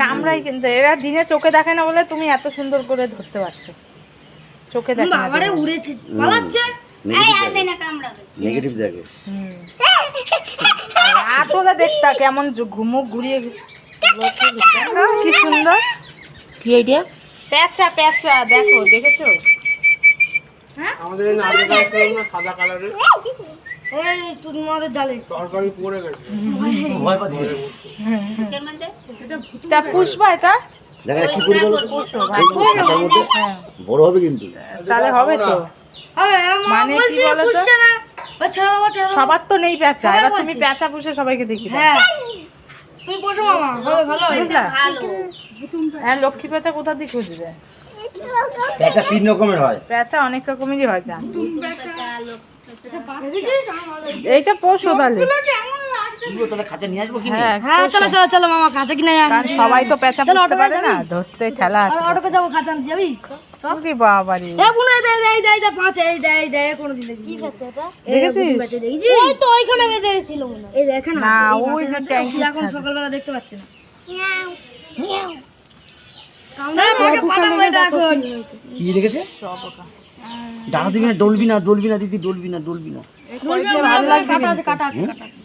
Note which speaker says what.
Speaker 1: কামড়াই, কিন্তু এরা দিনে চোখে দেখে না বলে তুমি এত সুন্দর করে ধরতে পারছো। চোখে দেখে না,
Speaker 2: বাবারে উড়েছে পালাচ্ছে।
Speaker 3: নেগেটিভ দেখে।
Speaker 1: আতলা দেখতা কেমন ঘুমুক ঘুরিয়ে, কি সুন্দর।
Speaker 2: কি আইডিয়া?
Speaker 1: প্যাঁচা প্যাঁচা দেখো, দেখেছো?
Speaker 4: আমাদের এই নারকেল গাছ না সাদা কালারের
Speaker 2: এই তোমাদের জালে
Speaker 4: তরকারি পড়ে গেছে।
Speaker 3: ভয় পাচ্ছে।
Speaker 1: তা পুষবা এটা?
Speaker 3: দেখা কি করে বলো তো? খাঁচার মধ্যে বড় হবে কিন্তু।
Speaker 1: তাহলে হবে তো।
Speaker 2: হবে
Speaker 1: মানে কি বলো তো?
Speaker 2: ছেড়ে দাও ছেড়ে দাও।
Speaker 1: সবার তো নেই প্যাঁচা, এবার তুমি প্যাঁচা পুষে সবাইকে দেখি দাও।
Speaker 2: হ্যাঁ তুমি বসো মামা, হবে ভালো
Speaker 1: বুঝলা? হ্যাঁ, লক্ষ্মী প্যাঁচা কোথা দিয়ে খুঁজবে?
Speaker 3: প্যাঁচা 3 রকমের হয়।
Speaker 1: প্যাঁচা অনেক রকমেরই হয়, জান। এইটা পোষো তাহলে।
Speaker 3: তুইও তাহলে খাঁচা নিয়ে আসবো কিনে?
Speaker 1: হ্যাঁ,
Speaker 2: হ্যাঁ চলো চলো চলো মামা, কাঁচা কিনে আয়।
Speaker 1: কারণ সবাই তো প্যাঁচা
Speaker 2: চলো,
Speaker 1: পুষতে
Speaker 2: অটো
Speaker 1: পারে
Speaker 2: করে
Speaker 1: না,
Speaker 2: যাবি?
Speaker 1: ধরতে ঠেলা আছে।
Speaker 2: অটোকে যাবো, কাঁচা আনতে যাবি?
Speaker 1: কি বাবারে,
Speaker 2: এ বুনো এই দে পাঁচ, এই দে কোন দিন দেখি। কি পাচ্ছে এটা?
Speaker 1: দেখেছিস?
Speaker 2: দেখেছি। ওই তো ওইখানে বেঁধে ছিল মনে হয়। এই দেখেন
Speaker 1: না, ওই যে ট্যাঙ্কি
Speaker 2: এখন
Speaker 1: ছাদে।
Speaker 2: সকালবেলা দেখতে পাচ্ছে না। এখন
Speaker 3: কি দেখেছে? ডানা দিবি না, ডলবি না দিদি, ডলবি না।
Speaker 1: ভালো লাগছে
Speaker 2: কাটা আছে
Speaker 1: কিন্তু।
Speaker 2: কাটা আছে কাটা আছে।